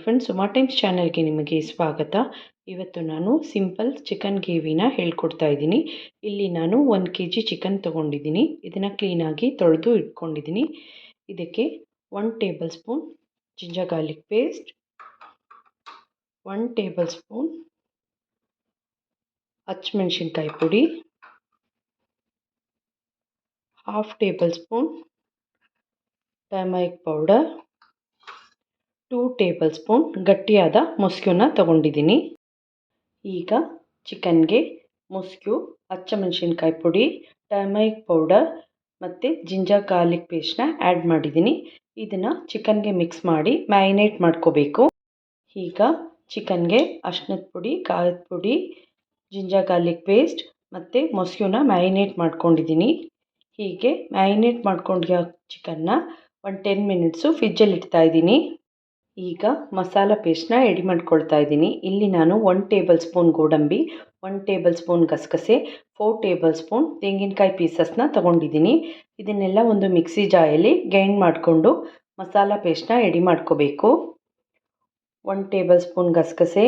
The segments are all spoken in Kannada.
ಫ್ರೆಂಡ್ಸ್, ಸುಮಾ ಟೈಮ್ಸ್ ಚಾನಲ್ಗೆ ನಿಮಗೆ ಸ್ವಾಗತ. ಇವತ್ತು ನಾನು ಸಿಂಪಲ್ ಚಿಕನ್ ಗ್ರೇವಿನ ಹೇಳ್ಕೊಡ್ತಾ ಇದ್ದೀನಿ. ಇಲ್ಲಿ ನಾನು 1 kg ಚಿಕನ್ ತೊಗೊಂಡಿದ್ದೀನಿ. ಇದನ್ನು ಕ್ಲೀನಾಗಿ ತೊಳೆದು ಇಟ್ಕೊಂಡಿದ್ದೀನಿ. ಇದಕ್ಕೆ 1 table spoon ginger garlic paste, 1 table spoon ಹಸಿಮೆಣಸಿನ್ಕಾಯಿ ಪುಡಿ, 1/2 table spoon turmeric powder, 2 table spoon ಗಟ್ಟಿಯಾದ ಮೊಸರನ್ನ ತಗೊಂಡಿದ್ದೀನಿ. ಈಗ ಚಿಕನ್ಗೆ ಮೊಸರು, ಹಸಿಮೆಣಸಿನ್ಕಾಯಿ ಪುಡಿ, ಟರ್ಮರಿಕ್ ಪೌಡರ್ ಮತ್ತು ಜಿಂಜರ್ ಗಾರ್ಲಿಕ್ ಪೇಸ್ಟ್ನ ಆ್ಯಡ್ ಮಾಡಿದ್ದೀನಿ. ಇದನ್ನು ಚಿಕನ್ಗೆ ಮಿಕ್ಸ್ ಮಾಡಿ ಮ್ಯಾರಿನೇಟ್ ಮಾಡ್ಕೋಬೇಕು. ಈಗ ಚಿಕನ್ಗೆ ಅರಿಶಿನದ ಪುಡಿ, ಖಾರದ ಪುಡಿ, ಜಿಂಜರ್ ಗಾರ್ಲಿಕ್ ಪೇಸ್ಟ್ ಮತ್ತು ಮೊಸರನ್ನ ಮ್ಯಾರಿನೇಟ್ ಮಾಡ್ಕೊಂಡಿದ್ದೀನಿ. ಹೀಗೆ ಮ್ಯಾರಿನೇಟ್ ಮಾಡ್ಕೊಂಡಿರೋ ಚಿಕನ್ನ ಒಂದು 10 ಮಿನಿಟ್ಸು ಫ್ರಿಜ್ಜಲ್ಲಿ ಇಡ್ತಾಯಿದ್ದೀನಿ. ಈಗ ಮಸಾಲ ಪೇಸ್ಟ್ನ ರೆಡಿ ಮಾಡ್ಕೊಳ್ತಾ ಇದ್ದೀನಿ. ಇಲ್ಲಿ ನಾನು 1 ಟೇಬಲ್ ಸ್ಪೂನ್ ಗೋಡಂಬಿ, 1 ಟೇಬಲ್ ಸ್ಪೂನ್ ಗಸಗಸೆ, 4 ಟೇಬಲ್ ಸ್ಪೂನ್ ತೆಂಗಿನಕಾಯಿ ಪೀಸಸ್ನ ತೊಗೊಂಡಿದ್ದೀನಿ. ಇದನ್ನೆಲ್ಲ ಒಂದು ಮಿಕ್ಸಿ ಜಾರಲ್ಲಿ ಗ್ರೈಂಡ್ ಮಾಡಿಕೊಂಡು ಮಸಾಲ ಪೇಸ್ಟ್ನ ರೆಡಿ ಮಾಡ್ಕೋಬೇಕು. 1 ಟೇಬಲ್ ಸ್ಪೂನ್ ಗಸಗಸೆ,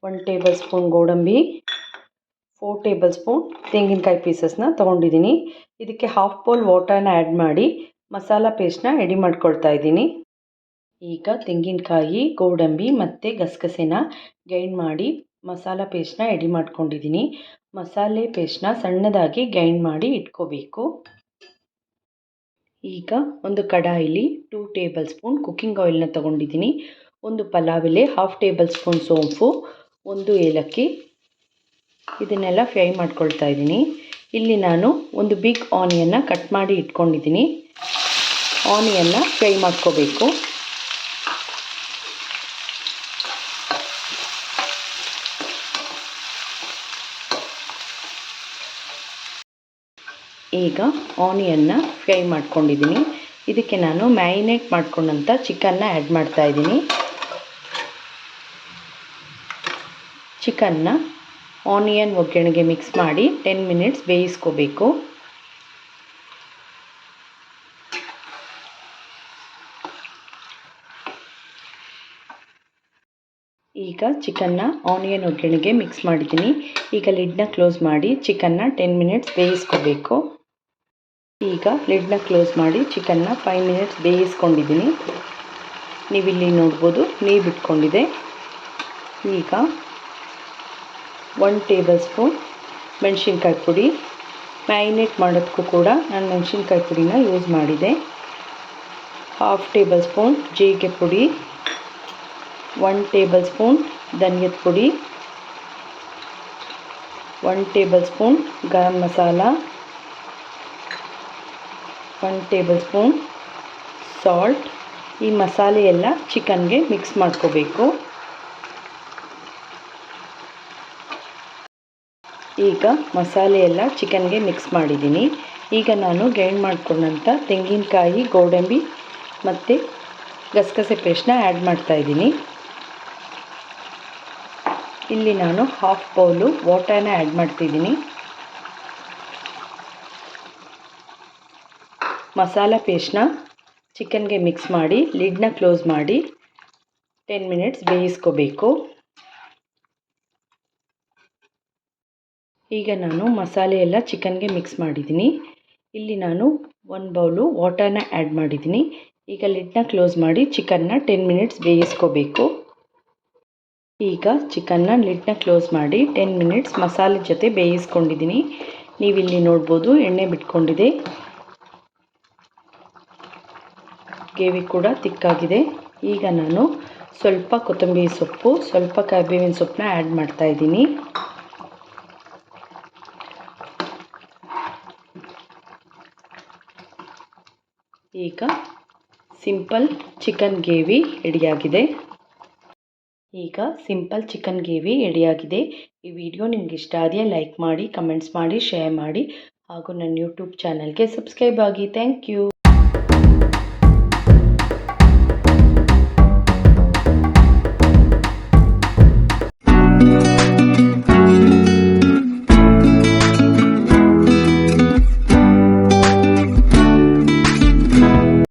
1 ಟೇಬಲ್ ಸ್ಪೂನ್ ಗೋಡಂಬಿ, 4 ಟೇಬಲ್ ಸ್ಪೂನ್ ತೆಂಗಿನಕಾಯಿ ಪೀಸಸ್ನ ತೊಗೊಂಡಿದ್ದೀನಿ. ಇದಕ್ಕೆ 1/2 ಬೌಲ್ ವಾಟರ್ನ ಆ್ಯಡ್ ಮಾಡಿ ಮಸಾಲ ಪೇಸ್ಟ್ನ ರೆಡಿ ಮಾಡ್ಕೊಳ್ತಾ ಇದ್ದೀನಿ. ಈಗ ತೆಂಗಿನಕಾಯಿ, ಗೋಡಂಬಿ ಮತ್ತು ಗಸಗಸೆನ ಗ್ರೈಂಡ್ ಮಾಡಿ ಮಸಾಲ ಪೇಸ್ಟ್ನ ರೆಡಿ ಮಾಡ್ಕೊಂಡಿದ್ದೀನಿ. ಮಸಾಲೆ ಪೇಸ್ಟ್ನ ಸಣ್ಣದಾಗಿ ಗ್ರೈಂಡ್ ಮಾಡಿ ಇಟ್ಕೋಬೇಕು. ಈಗ ಒಂದು ಕಡಾಯಿಲಿ 2 ಟೇಬಲ್ ಸ್ಪೂನ್ ಕುಕ್ಕಿಂಗ್ ಆಯಿಲ್ನ ತೊಗೊಂಡಿದ್ದೀನಿ. ಒಂದು ಪಲಾವ್ ಎಲೆ, 1/2 ಟೇಬಲ್ ಸ್ಪೂನ್ ಸೋಂಪು, 1 ಏಲಕ್ಕಿ, ಇದನ್ನೆಲ್ಲ ಫ್ರೈ ಮಾಡ್ಕೊಳ್ತಾ ಇದ್ದೀನಿ. ಇಲ್ಲಿ ನಾನು ಒಂದು ಬಿಗ್ ಆನಿಯನ್ನ ಕಟ್ ಮಾಡಿ ಇಟ್ಕೊಂಡಿದ್ದೀನಿ. ಆನಿಯನ್ನ ಫ್ರೈ ಮಾಡ್ಕೋಬೇಕು. ಈಗ ಆನಿಯನ್ನ ಫ್ರೈ ಮಾಡ್ಕೊಂಡಿದ್ದೀನಿ. ಇದಕ್ಕೆ ನಾನು ಮ್ಯಾರಿನೇಟ್ ಮಾಡ್ಕೊಂಡಂಥ ಚಿಕನ್ನ ಆ್ಯಡ್ ಮಾಡ್ತಾ ಇದ್ದೀನಿ. ಚಿಕನ್ನ ಆನಿಯನ್ ಒಗ್ಗರಣೆಗೆ ಮಿಕ್ಸ್ ಮಾಡಿ 10 ಮಿನಿಟ್ಸ್ ಬೇಯಿಸ್ಕೋಬೇಕು. ಈಗ ಚಿಕನ್ನ ಆನಿಯನ್ ಒಗ್ಗರಣೆಗೆ ಮಿಕ್ಸ್ ಮಾಡಿದ್ದೀನಿ. ಈಗ ಲಿಡ್ನ ಕ್ಲೋಸ್ ಮಾಡಿ ಚಿಕನ್ನ 10 ಮಿನಿಟ್ಸ್ ಬೇಯಿಸ್ಕೋಬೇಕು. ಈಗ ಲಿಡ್ನ ಕ್ಲೋಸ್ ಮಾಡಿ ಚಿಕನ್ನ 5 ಮಿನಿಟ್ಸ್ ಬೇಯಿಸ್ಕೊಂಡಿದ್ದೀನಿ. ನೀವಿಲ್ಲಿ ನೋಡ್ಬೋದು, ನೀರು ಬಿಟ್ಕೊಂಡಿದೆ. ಈಗ 1 ಟೇಬಲ್ ಸ್ಪೂನ್ ಮೆಣಸಿನ್ಕಾಯಿ ಪುಡಿ, ಮ್ಯಾರಿನೇಟ್ ಮಾಡೋದಕ್ಕೂ ಕೂಡ ನಾನು ಮೆಣಸಿನ್ಕಾಯಿ ಪುಡಿನ ಯೂಸ್ ಮಾಡಿದೆ. 1/2 ಟೇಬಲ್ ಸ್ಪೂನ್ ಜೀರಿಗೆ ಪುಡಿ, 1 ಟೇಬಲ್ ಸ್ಪೂನ್ ಧನಿಯದ ಪುಡಿ, 1 table spoon garam masala, 1 table spoon salt. ಈ ಮಸಾಲೆ ಎಲ್ಲ ಚಿಕನ್ಗೆ ಮಿಕ್ಸ್ ಮಾಡ್ಕೋಬೇಕು. ಈಗ ಮಸಾಲೆ ಎಲ್ಲ ಚಿಕನ್ಗೆ ಮಿಕ್ಸ್ ಮಾಡಿದ್ದೀನಿ. ಈಗ ನಾನು ಗ್ರೈಂಡ್ ಮಾಡ್ಕೊಂಡಂಥ ತೆಂಗಿನಕಾಯಿ, ಗೋಡಂಬಿ ಮತ್ತು ಗಸಗಸೆ ಪೇಸ್ಟ್ನ ಆ್ಯಡ್ ಮಾಡ್ತಾಯಿದ್ದೀನಿ. ಇಲ್ಲಿ ನಾನು 1/2 ಬೌಲು ವಾಟರ್ನ ಆ್ಯಡ್ ಮಾಡ್ತಿದ್ದೀನಿ. ಮಸಾಲ ಪೇಸ್ಟ್ನ ಚಿಕನ್ಗೆ ಮಿಕ್ಸ್ ಮಾಡಿ ಲಿಡ್ನ ಕ್ಲೋಸ್ ಮಾಡಿ 10 ಮಿನಿಟ್ಸ್ ಬೇಯಿಸ್ಕೋಬೇಕು. ಈಗ ನಾನು ಮಸಾಲೆ ಎಲ್ಲ ಚಿಕನ್ಗೆ ಮಿಕ್ಸ್ ಮಾಡಿದ್ದೀನಿ. ಇಲ್ಲಿ ನಾನು 1 ಬೌಲು ವಾಟರ್ನ ಆ್ಯಡ್ ಮಾಡಿದ್ದೀನಿ. ಈಗ ಲಿಡ್ನ ಕ್ಲೋಸ್ ಮಾಡಿ ಚಿಕನ್ನ 10 ಮಿನಿಟ್ಸ್ ಬೇಯಿಸ್ಕೋಬೇಕು. ಈಗ ಚಿಕನ್ನ ಲಿಡ್ನ ಕ್ಲೋಸ್ ಮಾಡಿ 10 ಮಿನಿಟ್ಸ್ ಮಸಾಲೆ ಜೊತೆ ಬೇಯಿಸ್ಕೊಂಡಿದ್ದೀನಿ. ನೀವಿಲ್ಲಿ ನೋಡ್ಬೋದು, ಎಣ್ಣೆ ಬಿಟ್ಕೊಂಡಿದೆ. ಗ್ರೇವಿ ಕೂಡ ತಿಕ್ಕಾಗಿದೆ. ಈಗ ನಾನು ಸ್ವಲ್ಪ ಕೊತ್ತಂಬರಿ ಸೊಪ್ಪು, ಸ್ವಲ್ಪ ಕರಿಬೇವಿನ ಸೊಪ್ಪನ್ನ ಆ್ಯಡ್ ಮಾಡ್ತಾಯಿದ್ದೀನಿ. ಈಗ ಸಿಂಪಲ್ ಚಿಕನ್ ಗ್ರೇವಿ ರೆಡಿಯಾಗಿದೆ. ಈ ವಿಡಿಯೋ ನಿಮ್ಗೆ ಇಷ್ಟ ಆದರೆ ಲೈಕ್ ಮಾಡಿ, ಕಮೆಂಟ್ಸ್ ಮಾಡಿ, ಶೇರ್ ಮಾಡಿ ಹಾಗೂ ನನ್ನ ಯೂಟ್ಯೂಬ್ ಚಾನಲ್ಗೆ ಸಬ್ಸ್ಕ್ರೈಬ್ ಆಗಿ. Thank you.